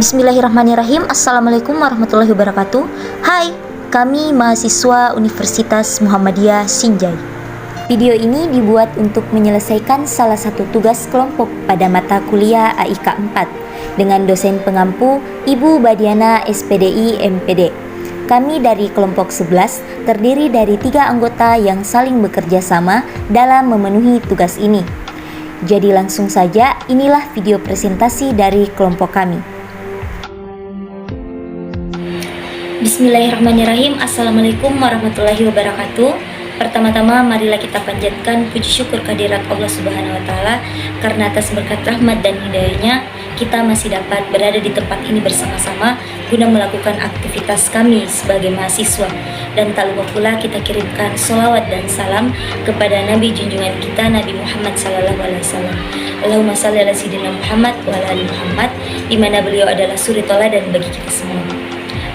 Bismillahirrahmanirrahim. Assalamualaikum warahmatullahi wabarakatuh. Hai, kami mahasiswa Universitas Muhammadiyah Sinjai. Video ini dibuat untuk menyelesaikan salah satu tugas kelompok pada mata kuliah AIK 4 dengan dosen pengampu Ibu Badiana SPDI MPD. Kami dari kelompok 11 terdiri dari 3 anggota yang saling bekerja sama dalam memenuhi tugas ini. Jadi langsung saja, inilah video presentasi dari kelompok kami. Bismillahirrahmanirrahim. Assalamualaikum warahmatullahi wabarakatuh. Pertama-tama marilah kita panjatkan puji syukur kehadirat Allah Subhanahu wa taala karena atas berkat rahmat dan hidayahnya kita masih dapat berada di tempat ini bersama-sama guna melakukan aktivitas kami sebagai mahasiswa. Dan tak lupa pula kita kirimkan sholawat dan salam kepada Nabi junjungan kita Nabi Muhammad SAW. Allahumma shalli ala sayyidina Muhammad wa ala ali Muhammad, di mana beliau adalah suri toladan bagi kita semua.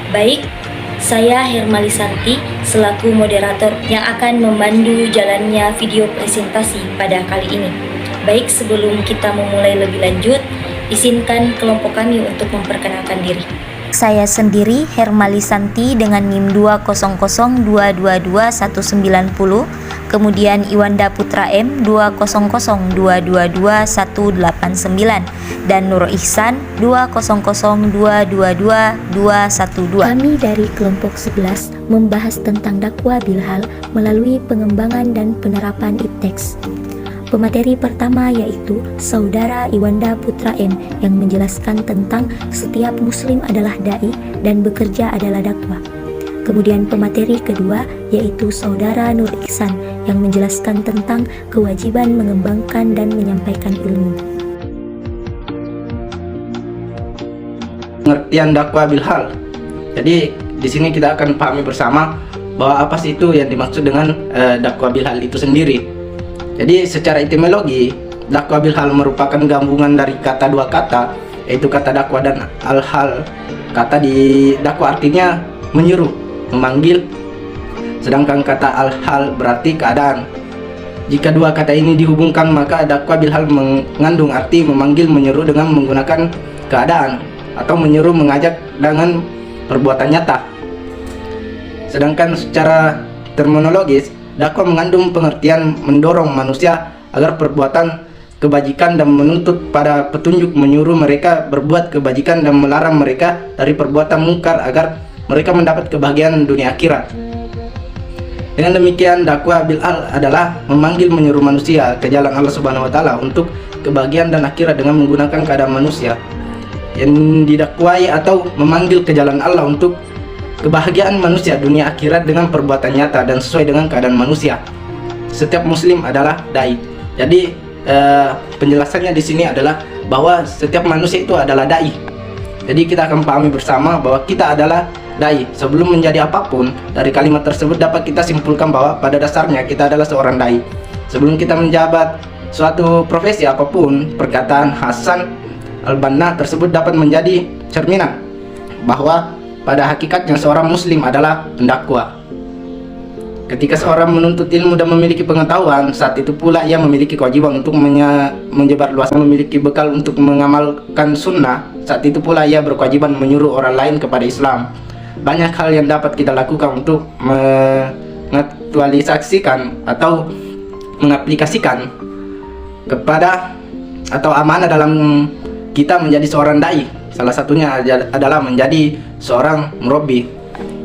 Baik, saya Hermali Santi selaku moderator yang akan memandu jalannya video presentasi pada kali ini. Baik, sebelum kita memulai lebih lanjut, izinkan kelompok kami untuk memperkenalkan diri. Saya sendiri Hermali Santi dengan NIM 200222190, kemudian Iwanda Putra M 200222189 dan Nur Ihsan 200222212. Kami dari kelompok 11 membahas tentang dakwah bilhal melalui pengembangan dan penerapan IPTEX. Pemateri pertama yaitu Saudara Iwanda Putra M yang menjelaskan tentang setiap muslim adalah dai dan bekerja adalah dakwah. Kemudian pemateri kedua yaitu Saudara Nur Ihsan yang menjelaskan tentang kewajiban mengembangkan dan menyampaikan ilmu. Pengertian dakwah bilhal. Jadi di sini kita akan pahami bersama bahwa apa sih itu yang dimaksud dengan dakwah bilhal itu sendiri. Jadi secara etimologi, dakwah bilhal merupakan gabungan dari dua kata, yaitu kata dakwah dan al-hal. Kata di dakwah artinya menyuruh, memanggil, sedangkan kata al-hal berarti keadaan. Jika dua kata ini dihubungkan, maka dakwah bilhal mengandung arti memanggil, menyuruh dengan menggunakan keadaan, atau menyuruh, mengajak dengan perbuatan nyata. Sedangkan secara terminologis, dakwah mengandung pengertian mendorong manusia agar perbuatan kebajikan dan menuntut pada petunjuk, menyuruh mereka berbuat kebajikan dan melarang mereka dari perbuatan mungkar agar mereka mendapat kebahagiaan dunia akhirat. Dengan demikian, dakwah bilhal adalah memanggil, menyuruh manusia ke jalan Allah Subhanahu wa taala untuk kebahagiaan dan akhirat dengan menggunakan keadaan manusia yang didakwai, atau memanggil ke jalan Allah untuk kebahagiaan manusia dunia akhirat dengan perbuatan nyata dan sesuai dengan keadaan manusia. Setiap muslim adalah dai. Jadi penjelasannya di sini adalah bahwa setiap manusia itu adalah dai. Jadi kita akan pahami bersama bahwa kita adalah dai. Sebelum menjadi apapun, dari kalimat tersebut dapat kita simpulkan bahwa pada dasarnya kita adalah seorang dai. Sebelum kita menjabat suatu profesi apapun, perkataan Hasan al-Banna tersebut dapat menjadi cerminan bahwa pada hakikatnya seorang muslim adalah pendakwah. Ketika seorang menuntut ilmu dan memiliki pengetahuan, saat itu pula ia memiliki kewajiban untuk menyebarluaskan, memiliki bekal untuk mengamalkan sunnah. Saat itu pula ia berkewajiban menyuruh orang lain kepada Islam. Banyak hal yang dapat kita lakukan untuk mengaktualisasikan atau mengaplikasikan kepada atau amanah dalam kita menjadi seorang dai. Salah satunya adalah menjadi seorang murabbi.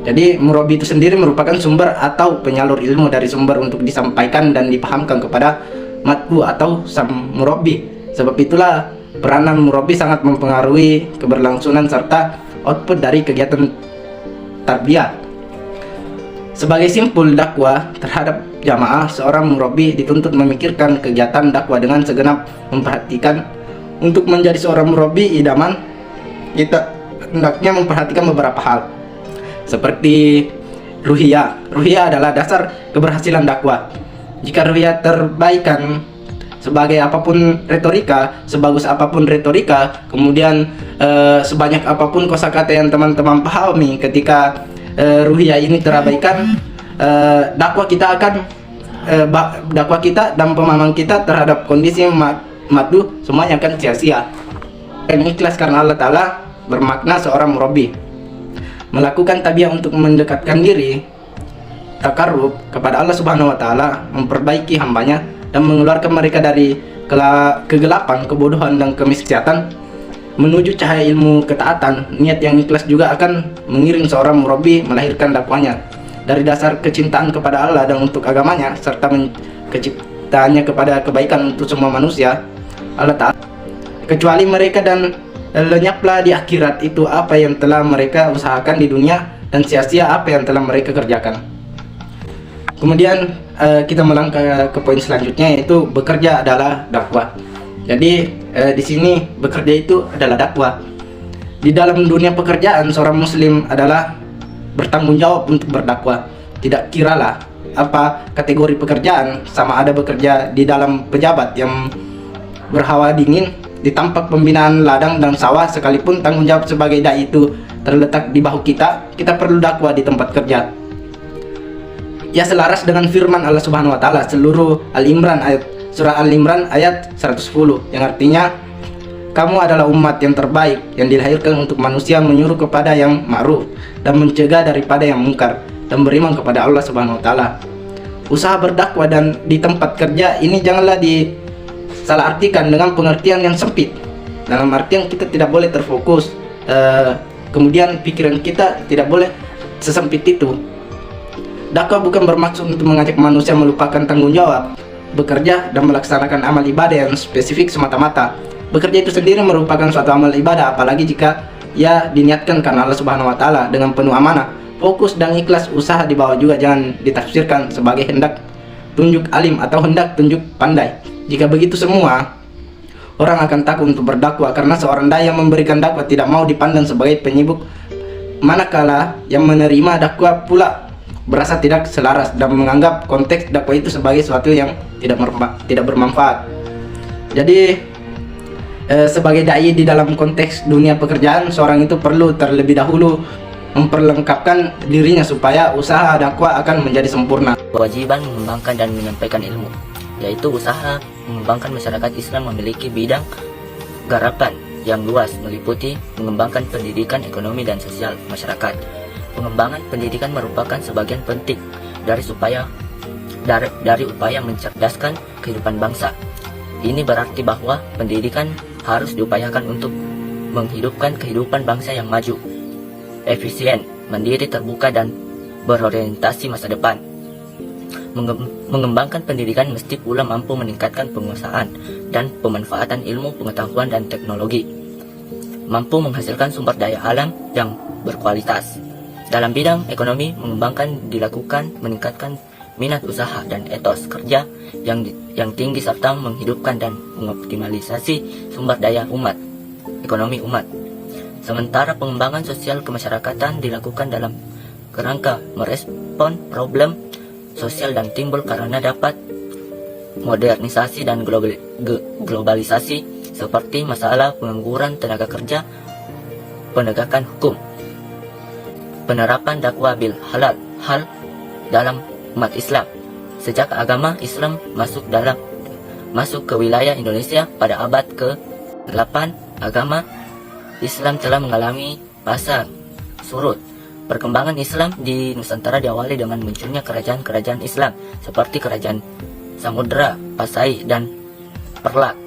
Jadi murabbi itu sendiri merupakan sumber atau penyalur ilmu dari sumber untuk disampaikan dan dipahamkan kepada matbu atau sang murabbi. Sebab itulah peranan murabbi sangat mempengaruhi keberlangsungan serta output dari kegiatan tarbiyah. Sebagai simpul dakwah terhadap jamaah, seorang murabbi dituntut memikirkan kegiatan dakwah dengan segenap memperhatikan. Untuk menjadi seorang murabbi idaman, kita hendaknya memperhatikan beberapa hal seperti ruhiyah. Ruhiyah adalah dasar keberhasilan dakwah. Jika ruhiyah terbaikan, sebagai apapun retorika, sebagus apapun retorika, kemudian sebanyak apapun kosakata yang teman-teman pahami, ketika ruhiyah ini terabaikan, dakwah kita dan pemahaman kita terhadap kondisi madu semuanya akan sia-sia. Dan ikhlas karena Allah Ta'ala bermakna seorang murabi melakukan tabiat untuk mendekatkan diri takarrub kepada Allah Subhanahu wa taala, memperbaiki hambanya dan mengeluarkan mereka dari kegelapan, kebodohan dan kemaksiatan menuju cahaya ilmu ketaatan. Niat yang ikhlas juga akan mengiring seorang murabi melahirkan dakwanya dari dasar kecintaan kepada Allah dan untuk agamanya serta keciptaannya kepada kebaikan untuk semua manusia. Allah Ta'ala kecuali mereka dan lenyaplah di akhirat itu apa yang telah mereka usahakan di dunia dan sia-sia apa yang telah mereka kerjakan. Kemudian kita melangkah ke poin selanjutnya, yaitu bekerja adalah dakwah. Jadi di sini bekerja itu adalah dakwah. Di dalam dunia pekerjaan seorang muslim adalah bertanggung jawab untuk berdakwah. Tidak kiralah apa kategori pekerjaan, sama ada bekerja di dalam pejabat yang berhawa dingin, di tampak pembinaan ladang dan sawah, sekalipun tanggung jawab sebagai dai itu terletak di bahu kita perlu dakwah di tempat kerja. Ya, selaras dengan firman Allah Subhanahu wa taala seluruh surah Al-Imran ayat 110 yang artinya, kamu adalah umat yang terbaik yang dilahirkan untuk manusia, menyuruh kepada yang ma'ruf dan mencegah daripada yang mungkar dan beriman kepada Allah Subhanahu wa taala. Usaha berdakwah dan di tempat kerja ini janganlah disalahartikan dengan pengertian yang sempit. Dalam artian kita tidak boleh terfokus, kemudian pikiran kita tidak boleh sesempit itu. Dakwah bukan bermaksud untuk mengajak manusia melupakan tanggung jawab bekerja dan melaksanakan amal ibadah yang spesifik semata-mata. Bekerja itu sendiri merupakan suatu amal ibadah, apalagi jika ia diniatkan karena Allah Subhanahu wa taala dengan penuh amanah, fokus dan ikhlas. Usaha di bawah juga jangan ditafsirkan sebagai hendak tunjuk alim atau hendak tunjuk pandai. Jika begitu semua, orang akan takut untuk berdakwah karena seorang dai yang memberikan dakwah tidak mau dipandang sebagai penyibuk, manakala yang menerima dakwah pula berasa tidak selaras dan menganggap konteks dakwah itu sebagai sesuatu yang tidak bermanfaat. Jadi sebagai dai di dalam konteks dunia pekerjaan, seorang itu perlu terlebih dahulu memperlengkapkan dirinya supaya usaha dakwah akan menjadi sempurna. Kewajiban mengembangkan dan menyampaikan ilmu, yaitu usaha mengembangkan masyarakat Islam memiliki bidang garapan yang luas, meliputi mengembangkan pendidikan, ekonomi, dan sosial masyarakat. Pengembangan pendidikan merupakan sebagian penting dari upaya mencerdaskan kehidupan bangsa. Ini berarti bahwa pendidikan harus diupayakan untuk menghidupkan kehidupan bangsa yang maju, efisien, mandiri, terbuka, dan berorientasi masa depan. Mengembangkan pendidikan mesti pula mampu meningkatkan penguasaan dan pemanfaatan ilmu, pengetahuan, dan teknologi, mampu menghasilkan sumber daya alam yang berkualitas. Dalam bidang ekonomi, mengembangkan dilakukan meningkatkan minat usaha dan etos kerja yang tinggi serta menghidupkan dan mengoptimalisasi sumber daya ekonomi umat. Sementara pengembangan sosial kemasyarakatan dilakukan dalam kerangka merespon problem sosial dan timbul karena dapat modernisasi dan globalisasi seperti masalah pengangguran tenaga kerja, penegakan hukum, penerapan dakwah bil halal dalam umat Islam. Sejak agama Islam masuk ke wilayah Indonesia pada abad ke-8, agama Islam telah mengalami fase surut. Perkembangan Islam di Nusantara diawali dengan munculnya kerajaan-kerajaan Islam seperti Kerajaan Samudra, Pasai, dan Perlak.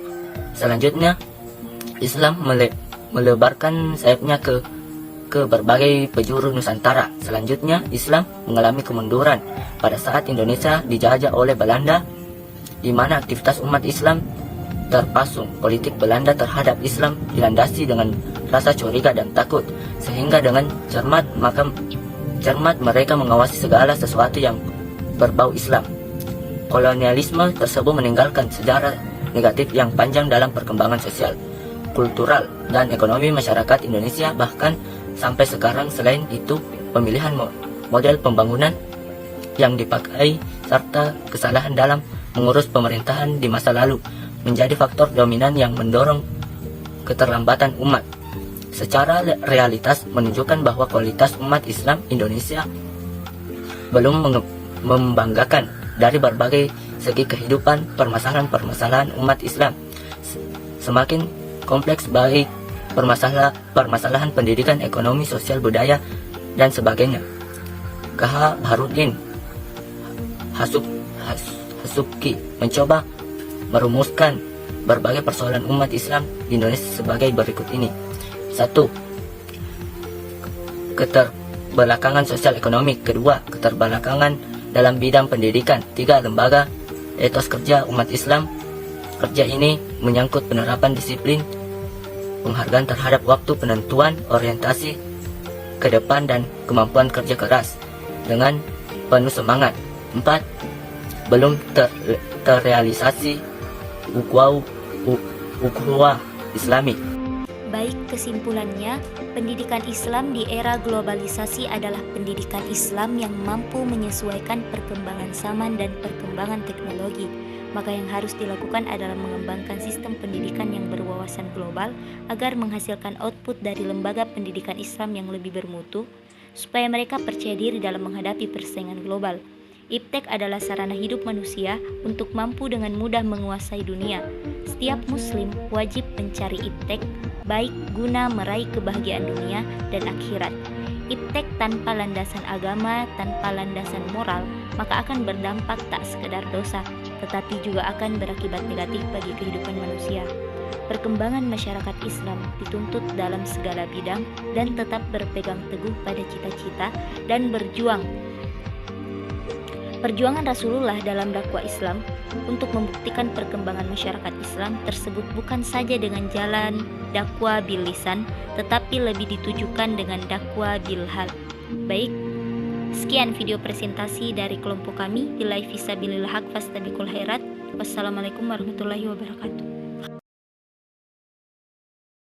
Selanjutnya, Islam melebarkan sayapnya ke berbagai penjuru Nusantara. Selanjutnya, Islam mengalami kemunduran pada saat Indonesia dijajah oleh Belanda, di mana aktivitas umat Islam terpasung. Politik Belanda terhadap Islam dilandasi dengan rasa curiga dan takut, sehingga dengan cermat mereka mengawasi segala sesuatu yang berbau Islam. Kolonialisme tersebut meninggalkan sejarah negatif yang panjang dalam perkembangan sosial, kultural, dan ekonomi masyarakat Indonesia. Bahkan sampai sekarang, selain itu, pemilihan model pembangunan yang dipakai serta kesalahan dalam mengurus pemerintahan di masa lalu menjadi faktor dominan yang mendorong keterlambatan umat. Secara realitas menunjukkan bahwa kualitas umat Islam Indonesia belum membanggakan. Dari berbagai segi kehidupan, permasalahan umat Islam semakin kompleks, baik permasalahan pendidikan, ekonomi, sosial, budaya, dan sebagainya. K.H. Baharudin Hasubki mencoba merumuskan berbagai persoalan umat Islam di Indonesia sebagai berikut ini. 1. Keterbelakangan sosial ekonomi. 2. Keterbelakangan dalam bidang pendidikan. 3. Lembaga etos kerja umat Islam. Kerja ini menyangkut penerapan disiplin, penghargaan terhadap waktu, penentuan orientasi ke depan, dan kemampuan kerja keras dengan penuh semangat. 4. Belum terrealisasi ukhuwah Islami. Baik, kesimpulannya, pendidikan Islam di era globalisasi adalah pendidikan Islam yang mampu menyesuaikan perkembangan zaman dan perkembangan teknologi. Maka yang harus dilakukan adalah mengembangkan sistem pendidikan yang berwawasan global agar menghasilkan output dari lembaga pendidikan Islam yang lebih bermutu, supaya mereka percaya diri dalam menghadapi persaingan global. Iptek adalah sarana hidup manusia untuk mampu dengan mudah menguasai dunia. Setiap muslim wajib mencari iptek, baik guna meraih kebahagiaan dunia dan akhirat. Iptek tanpa landasan agama, tanpa landasan moral, maka akan berdampak tak sekedar dosa, tetapi juga akan berakibat negatif bagi kehidupan manusia. Perkembangan masyarakat Islam dituntut dalam segala bidang dan tetap berpegang teguh pada cita-cita dan berjuang. Perjuangan Rasulullah dalam dakwah Islam untuk membuktikan perkembangan masyarakat Islam tersebut bukan saja dengan jalan dakwah bil lisan, tetapi lebih ditujukan dengan dakwah bil hal. Baik, sekian video presentasi dari kelompok kami. Billahi fisabilillah haq fastabiqul khairat. Wassalamualaikum warahmatullahi wabarakatuh.